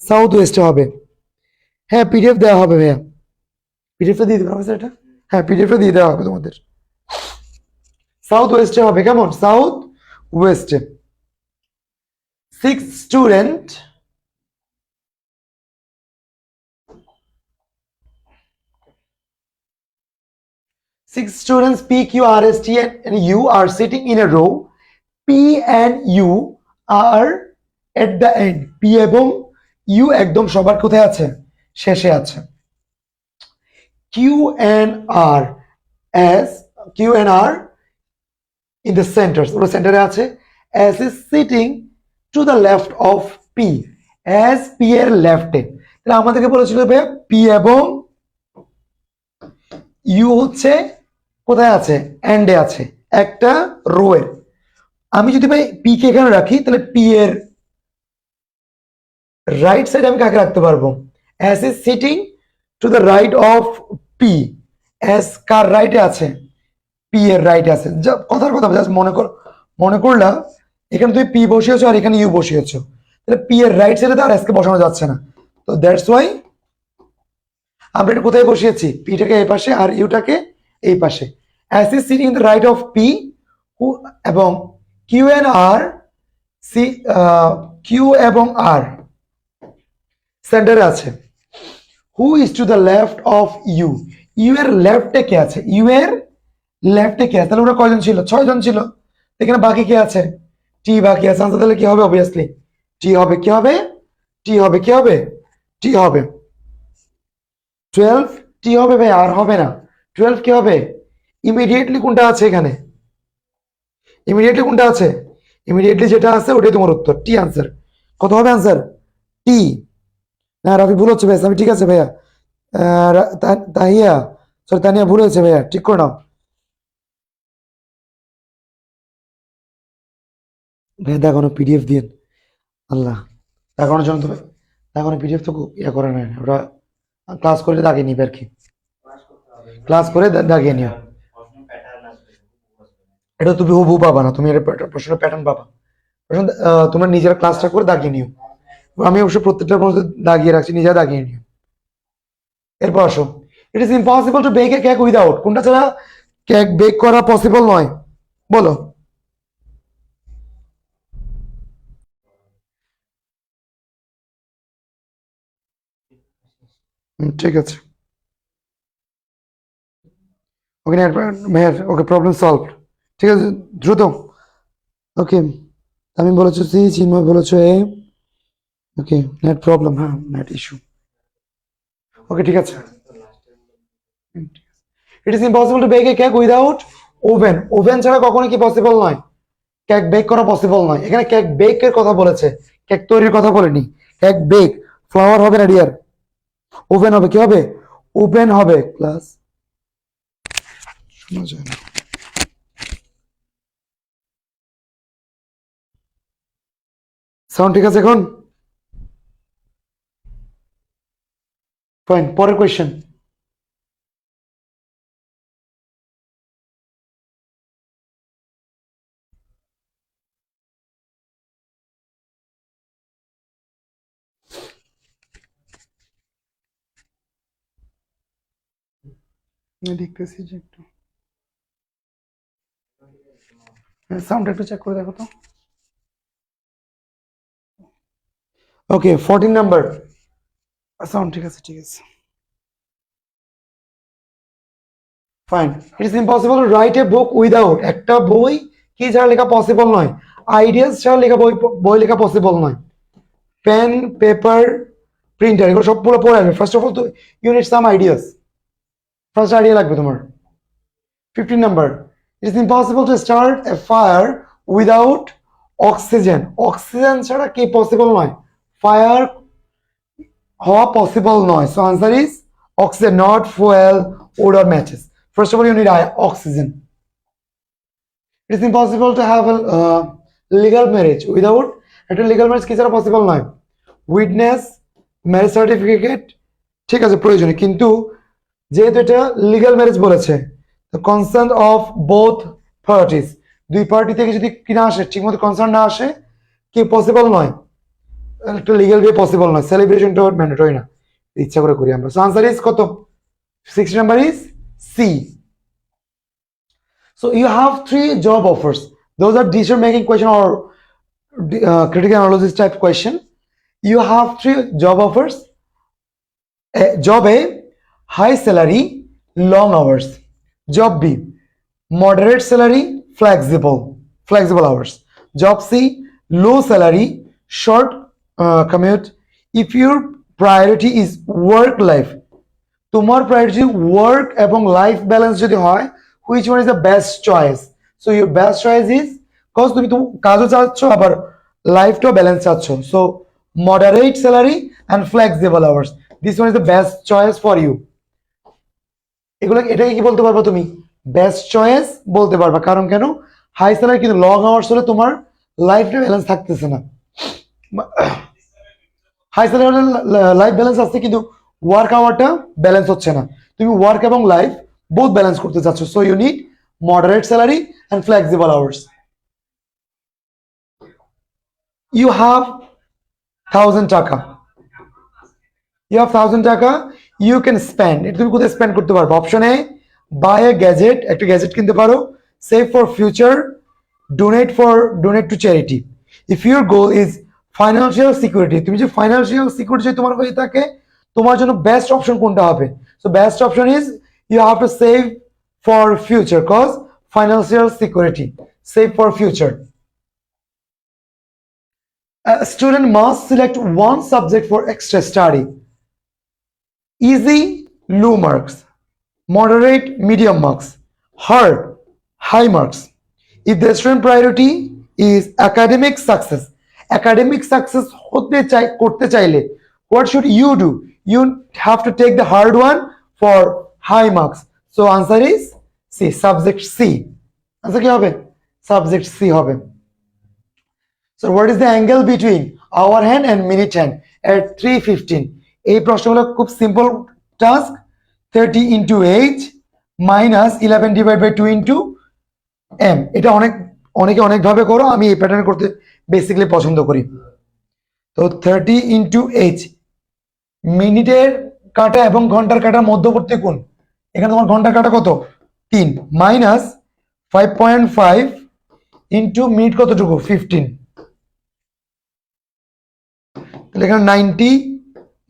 সাউথ ওয়েস্টে হবে। হ্যাঁ পিডিএফ দেওয়া হবে ভাইয়া, পিডিএফটা দিয়ে দেবে এটা। হ্যাঁ পিডিএফটা দিয়ে দেওয়া হবে তোমাদের। সাউথ ওয়েস্টে হবে, কেমন? South ওয়েস্টে। 6 student, 6 6 students P, Q, R, S, T and U are sitting in a row. P and U are at the end. P এবং U একদম সবার কোথায় আছে? শেষে আছে। Q and R as Q and R in the centers, ওরা সেন্টারে আছে। S is sitting to the left of P, as P এর লেফটে। তাহলে আমাদেরকে বলেছিল ভাইয়া P এবং U হচ্ছে কোথায় আছে? এন্ডে আছে, একটা রো এর। আমি যদি ভাই P কে এখানে রাখি তাহলে P এর রাইট সাইডে আমি কাকে রাখতে পারবো? S is sitting to the right of P, S কার রাইটে আছে? P এর রাইটে আছে। কথার কথা জাস্ট মনে করলা এখানে তুমি P বসিয়েছো আর এখানে U বসিয়েছো, তাহলে P এর রাইট সাইডে তো আর S কে বসানো যাচ্ছে না। তো দ্যাটস ওয়াই আমরা এটা কোথায় বসিয়েছি? P টাকে এই পাশে আর U টাকে এই পাশে। S is sitting in the right of P, এবং Q and R, Q এবং R সেন্টারে আছে। Who is to the left of U? U এর লেফটে কে আছে? U এর লেফটে কে আছে? তাহলে ওরা কয়জন ছিল? 6 জন ছিল। এখানে বাকি কে আছে? T বাকি আছে। আনসার তাহলে কি হবে? অবভিয়াসলি T হবে। কি হবে? T হবে। কি হবে? T হবে। 12 T হবে ভাই, আর হবে না। 12 কি হবে? ইমিডিয়েটলি কোনটা আছে এখানে? ইমিডিয়েটলি কোনটা আছে? ইমিডিয়েটলি যেটা আছে ওটাই তোমার উত্তর। T answer. কত হবে আনসার? T। না রাফি ভুল হচ্ছে ভাই, আমি ঠিক আছে ভাইয়া। তাহিয়া সরি তানিয়া ভুল হয়েছে ভাইয়া, ঠিক করে নাও ভাইয়া। দেখানো পিডিএফ দিয়ে আল্লাহ, দেখানোর জন্য তো দেখানো পিডিএফ তো ইয়ে করে নেয়, ওরা ক্লাস করে দাগিয়ে নিবে আর কি। ক্লাস করে দাগিয়ে নিও। এটা তুমি হুবহু পাবা না, তুমি প্রশ্নের প্যাটার্ন পাবা। তোমার নিজের ক্লাসটা করে দাগিয়ে নিও। আমি অবশ্য প্রত্যেকটা প্রশ্ন দাগিয়ে রাখছি, নিজে দাগিয়ে নিও। এরপর আসো, ইট is impossible to back a cake without, কোনটা ছাড়া কেক বেক করা পসিবল নয়? বলো। ঠিক আছে, ওকে মেহের, ওকে প্রবলেম সলভ। ঠিক আছে দ্রুত। ওকে আমি বলেছো সি, চিন্ময় বলেছো এ। ওকে নেট প্রবলেম, হ্যাঁ নেট ইস্যু। ওকে ঠিক আছে। ইট is impossible to back a cake without oven, oven ছাড়া কখনো কি পসিবল নয়? কেক বেক করা পসিবল নয়। এখানে কেক বেকের কথা বলেছে, কেক তৈরির কথা বলেনি। কেক বেক, ফ্লাওয়ার হবে না ডিয়ার, ওভেন হবে। কি হবে? ওভেন হবে। ক্লাস শোনা যায় না। সাউন্ড ঠিক আছে এখন? ফাইন, পরের কোয়েশ্চেন। দেখতেছি যে একটু সাউন্ড একটু চেক করে দেখো তো। ওকে 14 নাম্বার সাউন্ড ঠিক আছে, ঠিক আছে fine. It is impossible two write a book without, একটা বই কি ছাড়া লেখা পসিবল নয়? আইডিয়াস ছাড়া লেখা বই লেখা পসিবল নয়। পেন, পেপার, প্রিন্টার, এগুলো সব পুরো পড়ে আসবে। ফার্স্ট অফ অল তো you need some ideas, first idea লাগবে তোমার। 15 number, it is impossible to start a fire without oxygen, oxygen ছাড়া কি পসিবল নয়? ফায়ার হওয়া পসিবল নয়। So answer is oxygen, not fuel, wood or matches. First of all, you need oxygen. It is impossible to have a legal marriage without, একটা legal marriage কি ছাড়া পসিবল নয়? উইটনেস, ম্যারেজ সার্টিফিকেট, ঠিক আছে প্রয়োজনীয়, কিন্তু যেহেতু এটা লিগাল ম্যারেজ বলেছে, the consent of both parties, দুই পার্টি থেকে যদি কি না আসে, ঠিকমতো কনসার্ন না আসে, কি পসিবল নয়? একটা লিগাল ওয়ে পসিবল নয়। সেলিব্রেশনটা ম্যান্ডেটরি না, ইচ্ছা করে করি আমরা। সো আনসার ইজ কত? 6 number is C. So you have 3 job offers. Those are decision making question or critical analysis type question. You have 3 job offers. Job A, high salary, long hours. Job B, moderate salary, flexible hours. Job C, low salary, short commute. If your priority is work life, তোমার প্রায়োরিটি ওয়ার্ক এবং লাইফ ব্যালেন্স যদি হয়, which one is the best choice? So your best choice is, cause তুমি তো কাজও চাচ্ছ আবার লাইফটাও ব্যালেন্স চাচ্ছ, so moderate salary and flexible hours, this one is the best choice for you. এটাকে কি বলতে পারবা তুমি? বেস্ট চয়েস বলতে পারবা। কারণ কেন? হাই স্যালারি কিন্তু লং আওয়ার্স হলে তোমার লাইফটা ব্যালেন্স থাকতেছে না। হাই স্যালারি হলে লাইফ ব্যালেন্স আসছে কিন্তু ওয়ার্ক আওয়ারটা ব্যালেন্স হচ্ছে না। তুমি ওয়ার্ক এবং লাইফ বোথ ব্যালেন্স করতে চাচ্ছ, so you need moderate salary and flexible hours. You have 1000 টাকা, you have 1000 টাকা, you can spend, এটা তুমি কোথায় স্পেন্ড করতে পারবে? Option A, buy a gadget, একটা গ্যাজেট কিনতে পারো, save for future, donate to charity. If your goal is financial security, তুমি যে ফাইন্যান্সিয়াল সিকিউরিটি তোমার হয়ে থাকে, তোমার জন্য বেস্ট অপশন কোনটা হবে? So best option is you have to save for future, cause financial security, save for future. A student must select one subject for extra study. Easy, low marks. Moderate, medium marks. Hard, high marks. If the student priority is academic success করতে চাইলে, what should you do? You have to take the hard one for high marks. So answer is C, subject C. Answer কি হবে? Subject C হবে। So what is the angle between hour hand and minute hand at 3:15? এই প্রশ্নগুলো খুব simple task. 30 into h minus 11 divided by 2 into m। এটা অনেকে অনেকভাবে করো, আমি এই প্যাটার্ন করতে বেসিক্যালি পছন্দ করি। তো 30 into h, মিনিটের কাটা এবং ঘন্টার কাটার মধ্যবর্তী কোণ, এখানে তোমার ঘন্টার কাটা কত? 3, মাইনাস 5.5 ইন্টু মিনিট কতটুকু? 15। তাহলে এখানে 90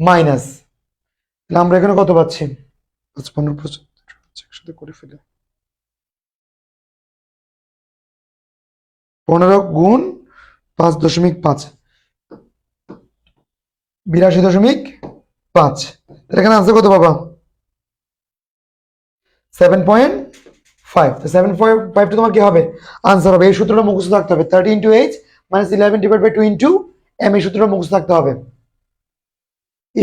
মাইনাস, তাহলে আমরা এখানে কত পাচ্ছি? 55 একসাথে করে ফেলে 15 গুণ 5.5, 82.5। তাহলে এখানে আনসার কত পাবা? 7.5। তো 7.5 তোমার কি হবে? আনসার হবে। এই সূত্রটা মুখস্থ থাকতে হবে, 30 into h minus 11 divided by 2 into m, এই সূত্রটা মুখস্থ থাকতে হবে।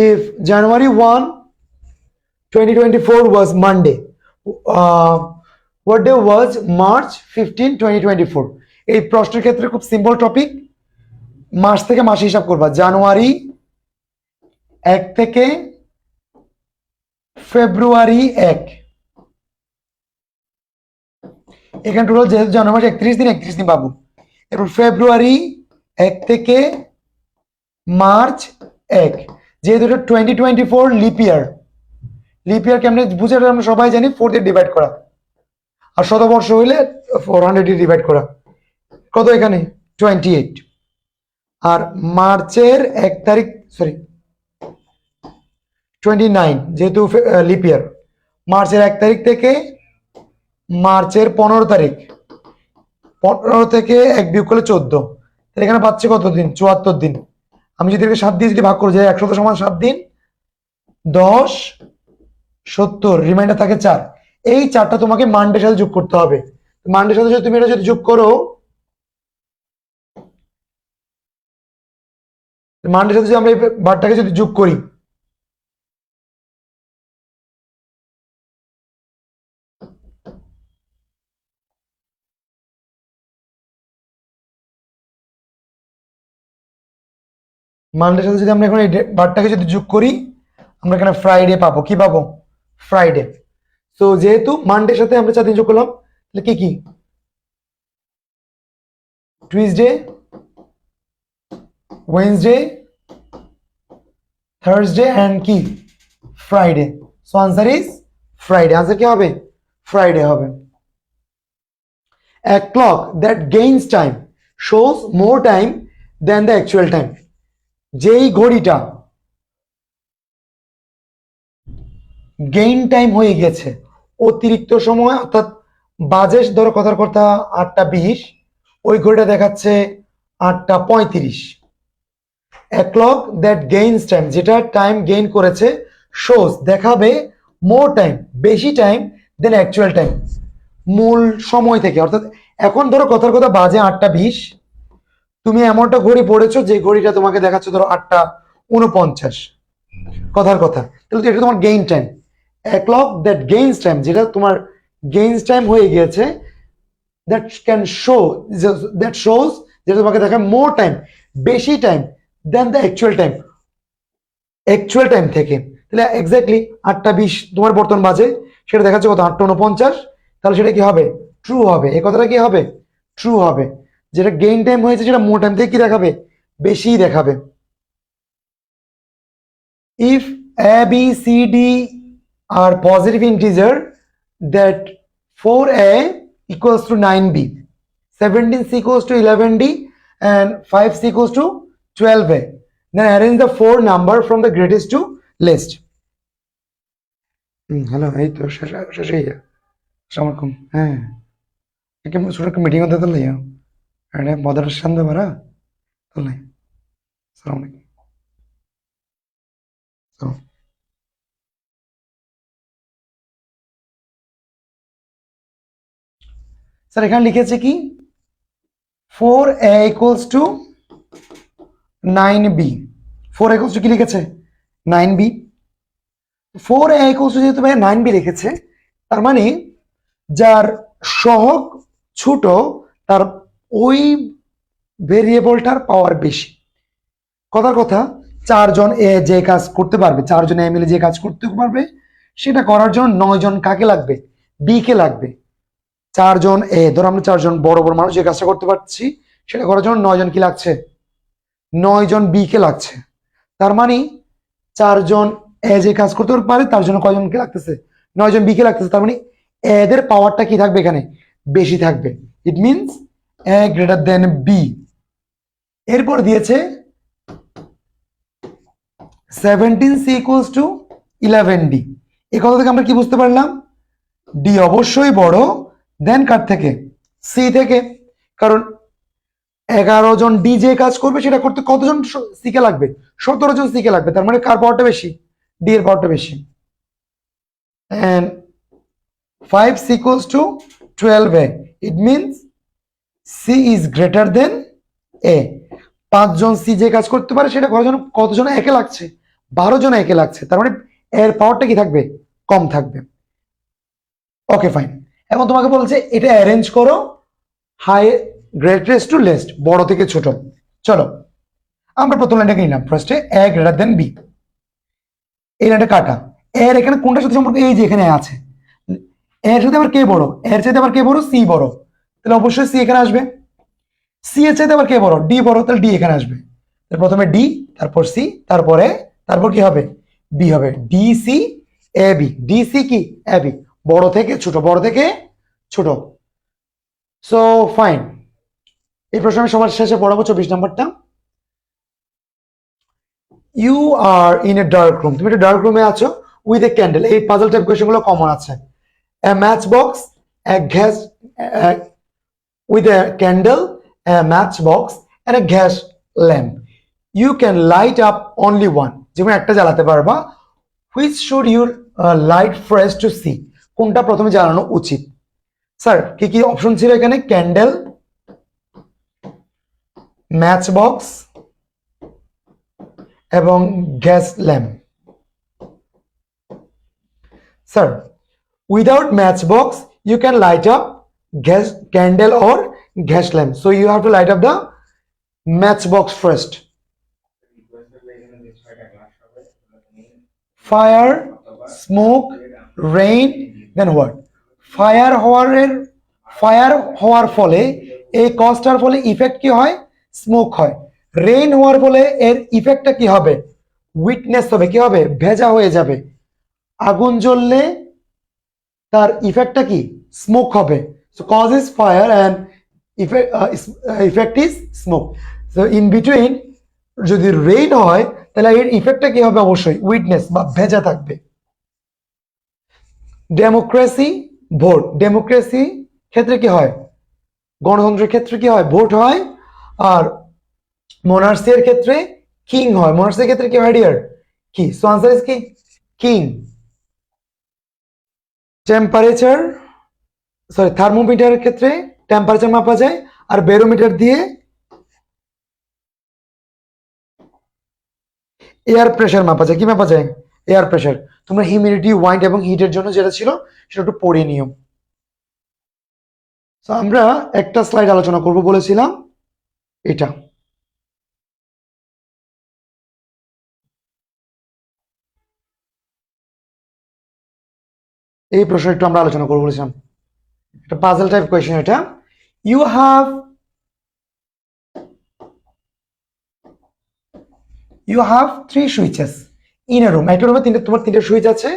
If January 1, 2024 was Monday, what day was March 15, 2024? এই প্রশ্নের ক্ষেত্রে খুব সিম্পল টপিক, মাস থেকে মাসে হিসাব করবা। জানুয়ারি 1 থেকে ফেব্রুয়ারি 1, এখানে টোটাল যেহেতু জানুয়ারি মাস 31 দিন, 31 দিন পাবো। এরপর ফেব্রুয়ারি 1 থেকে মার্চ 1, যেহেতু এটা 2024 লিপ ইয়ার কেমনে বুঝে আমরা সবাই জানি 4 দিয়ে ডিভাইড করা, আর শতবর্ষ হইলে 400 দিয়ে ডিভাইড করা। কত এখানে? 28। আর মার্চের 1 তারিখ, সরি 29, যেহেতু লিপ ইয়ার, মার্চের 1 তারিখ থেকে মার্চের 15 তারিখ, 15 থেকে 1 বিয়োগ করলে 14, তাহলে এখানে পাচ্ছি কত দিন? 74 দিন। আমি যদি 7 দিয়ে যদি ভাগ করি, যে 100 সমান 7 দিন, 10, 70, রিমাইন্ডার থাকে 4। এই 4টা তোমাকে মানডের সাথে যোগ করতে হবে। মানডের সাথে যদি তুমি এটা যদি যোগ করো, মানডের সাথে যদি আমরা এই বারটাকে যদি যোগ করি, মানডের সাথে যদি আমরা এখন এই বারটাকে যদি যোগ করি, আমরা এখানে ফ্রাইডে পাবো। কি পাবো? ফ্রাইডে। তো যেহেতু মানডের সাথে আমরা 4 দিন যোগ করলাম, তাহলে কি কি? টুইসডে, ওয়েডনেসডে, থার্সডে এন্ড কি? Friday. So answer is Friday. Answer কি হবে? ফ্রাইডে হবে। A clock that gains time shows more time than the actual time. যেই ঘড়িটা গেইন টাইম হয়ে গেছে, অতিরিক্ত সময়, অর্থাৎ বাজে ধরো কথার কথা 8:20, ওই ঘড়িটা দেখাচ্ছে 8:35। A clock that gains time, যেটা টাইম গেইন করেছে, shows দেখাবে more time, বেশি টাইম দেন অ্যাকচুয়াল টাইম, মূল সময় থেকে। অর্থাৎ এখন ধরো কথার কথা বাজে 8:20, তুমি এমনটা ঘড়ি পড়েছো যে ঘড়িটা তোমাকে দেখাচ্ছে ধরো 8:49 কথার কথা, তাহলে তো এটা তোমার gain time. A clock that gains time, যেটা তোমার গেইনস টাইম হয়ে গিয়েছে, that can show, that shows, যেটা তোমাকে দেখায় মোর টাইম, বেশি time than the actual time থেকে। তাহলে এক্স্যাক্টলি 8:20 তোমার বর্তমান বাজে, সেটা দেখাচ্ছে কত 8:49, তাহলে সেটা কি হবে? ট্রু হবে। এই কথাটা কি হবে? ট্রু হবে। যেটা গেইন টাইম হয়েছে সেটা মোর টাইম থেকে কি দেখাবে? বেশিই দেখাবে। If A, B, C, D are positive integer, that 4A equals to 9B, 17C equals to 11D, and 5C equals to 12A. Then arrange the four number from the greatest to least. Hello, এই তো শেষ হয়ে যায়। আসসালামু আলাইকুম। হ্যাঁ, ছোট মিটিং হতে তো লাইয়া আরে বদর শান্ত বারা তো লাই। আসসালামু আলাইকুম। স্যার এখানে লিখেছে কি 4A equals to 9B, 4 equals to কি লিখেছে? 9B। 4A equals to যেহেতু ভাই 9B লিখেছে, তার মানে যার সহগ ছোট তার ওই ভেরিয়েবলটার পাওয়ার বেশি। কথার কথা, 4 জন এ যে কাজ করতে পারবে, 4 জন এ মিলে যে কাজ করতে পারবে, সেটা করার জন্য 9 জন কাকে লাগবে? বি কে লাগবে। 4 জন এ, ধরো আমরা 4 জন বড় বড় মানুষ যে কাজটা করতে পারছি, সেটা করার জন্য 9 জন কি লাগছে? 9 জন বি কে লাগছে। তার মানে 4 জন এ যে কাজ করতে পারে তার জন্য কয়জন কে লাগতেছে? 9 জন বি কে লাগতেছে। তার মানে এদের পাওয়ারটা কি থাকবে এখানে? বেশি থাকবে। It means A greater than B. এরপর দিয়েছে 17C equals to 11D। এই কথা থেকে আমরা কি বুঝতে পারলাম? ডি অবশ্যই বড় দেন কার থেকে? সি থেকে। কারণ 11 জন ডি যে কাজ করবে সেটা করতে কতজন সি কে লাগবে? 17 জন সি কে লাগবে। তার মানে কার পাওয়ারটা বেশি? ডি এর পাওয়ারটা বেশি। and 5C equals to 12A, it means C is greater than A। 5 জন সি যে কাজ করতে পারে সেটা কতজন একে লাগছে? 12 জন একে লাগছে। তার মানে এর পাওয়ারটা কি থাকবে? কম থাকবে। Okay fine. এখন তোমাকে বলছে এটা অ্যারেঞ্জ করো হাই গ্রেটেস্ট টু লেস্ট, বড় থেকে ছোট। চলো আমরা প্রথম লাইনটাকে নিলাম। ফার্স্টে এ গ্রেটার দেন বি, এই লাইনটা কাটা। এর এখানে কোনটার সাথে সম্পর্ক? এই যে এখানে আছে, এর সাথে আবার কে বড়? এর চাইতে আবার কে বড়? সি বড়, তাহলে অবশ্যই সি এখানে আসবে। সি এর চাইতে আবার কে বড়? ডি বড়, তাহলে ডি এখানে আসবে। প্রথমে ডি, তারপর সি, তারপর কি হবে? বি হবে। D C A B, D C কি? এ বি, বড় থেকে ছোট, বড় থেকে ছোট। So fine. এই প্রশ্ন আমি সবার শেষে পড়াবো 24 নম্বরটা। You are in a dark room, তুমি একটা ডার্ক রুমে আছো উইথ এ ক্যান্ডেল। এই পাজল টাইপ কোয়েশ্চেন গুলো কমন আছে। A match box, a gas, with a candle, a matchbox, and a gas lamp. You can light up only one. যেমন একটা জ্বালাতে পারবা। Which should you light first to see? কোনটা প্রথমে জ্বালানো উচিত? স্যার কি কি অপশন ছিল এখানে? ক্যান্ডেল, ম্যাচবক্স এবং gas lamp. Sir without matchbox you can light up gas candle or gas lamp, so you have to light up the matchbox first. Fire, smoke, rain, then what? Fire হওয়ার ফলে এই কজটার ফলে ইফেক্ট কি হয়? স্মোক হয়। রেইন হওয়ার ফলে এর ইফেক্টটা কি হবে? উইটনেস হবে। কি হবে? ভেজা হয়ে যাবে। আগুন জ্বললে তার ইফেক্টটা কি? স্মোক হবে। So cos is fire and effect is smoke. So in between যদি রেইন হয় তাহলে এর ইফেক্টটা কি হবে? অবশ্যই উইটনেস বা ভেজা থাকবে। ডেমোক্রেসি ভোট, ডেমোক্রেসি ক্ষেত্রে কি হয়, গণতন্ত্রের ক্ষেত্রে কি হয়, ভোট হয়। আর মোনার্সির ক্ষেত্রে কিং হয়, মোনার্সির ক্ষেত্রে কি হয় ডিয়ার, কি। সো আনসার ইজ কি কিং। টেম্পারেচার, সরি থার্মোমিটারের ক্ষেত্রে টেম্পারেচার মাপা যায়, আর ব্যারোমিটার দিয়ে এয়ার প্রেশার মাপা যায়। কি মাপা যায়, এয়ার প্রেশার। তোমরা হিউমিডিটি, ওয়াইন্ড এবং হিটের জন্য যেটা ছিল সেটা একটু পড়ে নিও। তো আমরা একটা স্লাইড আলোচনা করব বলেছিলাম, এটা। এই প্রশ্ন একটু আমরা আলোচনা করবো বলেছিলাম, এটা পাজল টাইপ কোয়েশ্চেন। এটা you have three switches in a room. একটা রুমে তোমার তিনটে সুইচ আছে,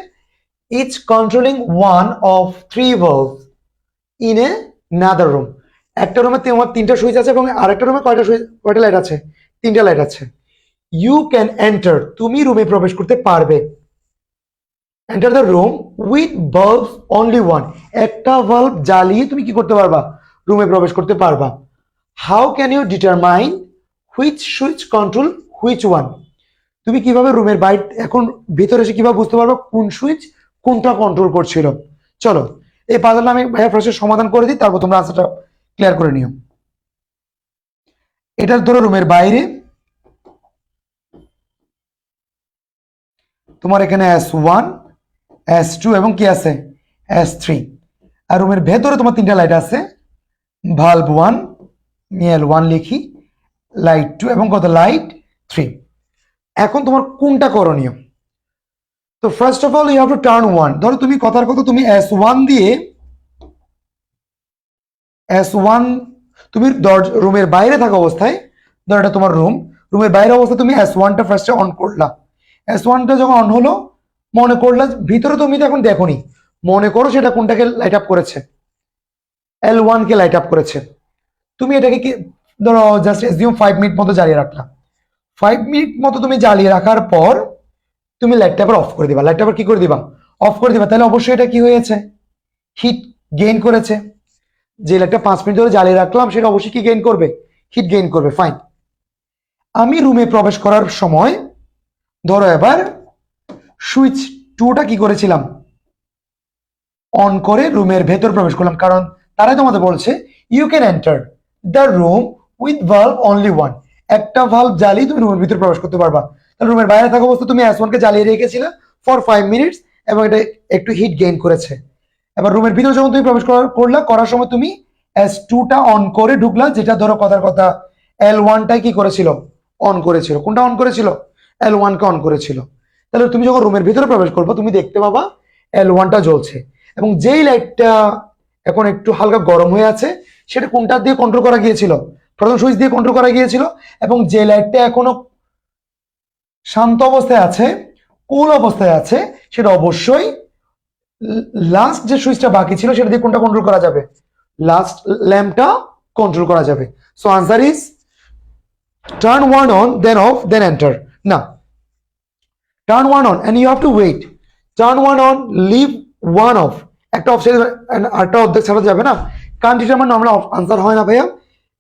each controlling one of three valve in another room. একটা রুমে তোমার তিনটা সুইচ আছে এবং আরেকটা রুমে কয়টা লাইট আছে, তিনটা লাইট আছে। ইউ ক্যান এন্টার, তুমি রুমে প্রবেশ করতে পারবে। Enter the room with bulb only one, একটা বাল্ব জ্বালিয়ে তুমি কি করতে পারবা, রুমে প্রবেশ করতে পারবা। How can you determine which switch control which one, তুমি কিভাবে রুমের বাইরে এখন ভিতরে এসে কিভাবে বুঝতে পারবে কোন সুইচ কোনটা কন্ট্রোল করছিল। চলো এই পাজলটা আমি ভাইয়া ফার্স্টে সমাধান করে দিই, তারপর তোমরা আনসারটা ক্লিয়ার করে নিও। এটার ধরো রুমের বাইরে তোমার এখানে S1, S2 এবং কি আছে S3, আর রুমের ভেতরে তোমার তিনটা লাইট আছে, ভাল্ব 1, L1 লিখি, লাইট 2 এবং কত লাইট 3। এখন তোমার কোনটা করণীয়, তো first of all you have to turn one. ধরো তুমি কথার কথা তুমি S1 দিয়ে S1, তুমি রুমের বাইরে থাকা অবস্থায়, ধরো এটা তোমার রুম, রুমের বাইরে অবস্থায় তুমি S1টা ফার্স্টে অন করলা। S1টা যখন অন হলো, মনে করলা ভিতরে তুমি তো এখন দেখোনি, মনে করো সেটা কোনটাকে লাইট আপ করেছে, L1 কে লাইট আপ করেছে। তুমি এটাকে কি ধরো জাস্ট এসিউম 5 মিনিট মতো জ্বালিয়ে রাখলা। 5 মিনিট মতো তুমি জ্বালিয়ে রাখার পর তুমি লাইটটা আবার অফ করে দিবা, লাইটটা আবার কি করে দিবা, অফ করে দিবা। তাহলে অবশ্যই এটা কি হয়েছে, হিট গেইন করেছে। যে লাইটটা 5 মিনিট ধরে জ্বালিয়ে রাখলাম সেটা অবশ্যই কি গেইন করবে, হিট গেইন করবে। ফাইন, আমি রুমে প্রবেশ করার সময় ধরো এবার সুইচ 2টা কি করেছিলাম, অন করে রুমের ভেতর প্রবেশ করলাম, কারণ তারাই তোমাদের বলছে you can enter the room with valve only one, একটা ভাল্ব জ্বালিয়ে তুমি রুমের ভিতরে প্রবেশ করতে পারবা। তাহলে রুমের বাইরে থাকা অবস্থা তুমি S1 কে জ্বালিয়ে রেখেছিলে ফর 5 মিনিটস এবং এটা একটু হিট গেইন করেছে। এবার রুমের ভিতরে যখন তুমি প্রবেশ করার সময় তুমি S2টা অন করে ঢুকলা, যেটা ধরো কথার কথা L1টাই কি করেছিল, অন করেছিল। কোনটা অন করেছিল, L1 কে অন করেছিল। তাহলে তুমি যখন রুমের ভিতরে প্রবেশ করবে তুমি দেখতে পাবা L1টা জ্বলছে, এবং যেই লাইটটা এখন একটু হালকা গরম হয়ে আছে সেটা কোনটা দিয়ে কন্ট্রোল করা গিয়েছিল, প্রথম সুইচ দিয়ে কন্ট্রোল করা গিয়েছিল। এবং যে লাইটটা এখনো শান্ত অবস্থায় আছে, কুল অবস্থায় আছে, সেটা অবশ্যই লাস্ট যে সুইচটা বাকি ছিল সেটা দিয়ে কোনটা কন্ট্রোল করা যাবে, লাস্ট ল্যাম্পটা কন্ট্রোল করা যাবে। So answer is turn one on then off then enter. না, turn one on and you have to wait, turn one on leave one off, একটা অফ আরেকটা অর্ধেক ছাড়া যাবে না, কারণ ডিটারমাইন নর্মাল আনসার হয় না ভাইয়া,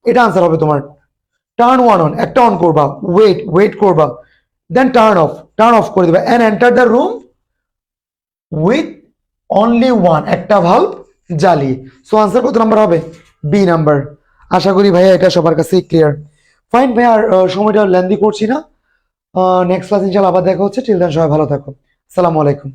এটা আনসার হবে তোমার। টার্ন ওয়ান অন, একটা অন করবা, ওয়েট করবা, দেন টার্ন অফ করে দিবা and enter the room with only one, একটা ভাল্ব জ্বালিয়ে। সো আনসার কত নাম্বার হবে, বি নাম্বার। আশা করি ভাইয়া এটা সবার কাছে ক্লিয়ার। ফাইন ভাইয়া, আর সময়টা লেন্দি করছি না, নেক্সট ক্লাস ইনশাআল্লাহ আবার দেখা হচ্ছে। টিল দেন সবাই ভালো থাকো, আসসালামু আলাইকুম।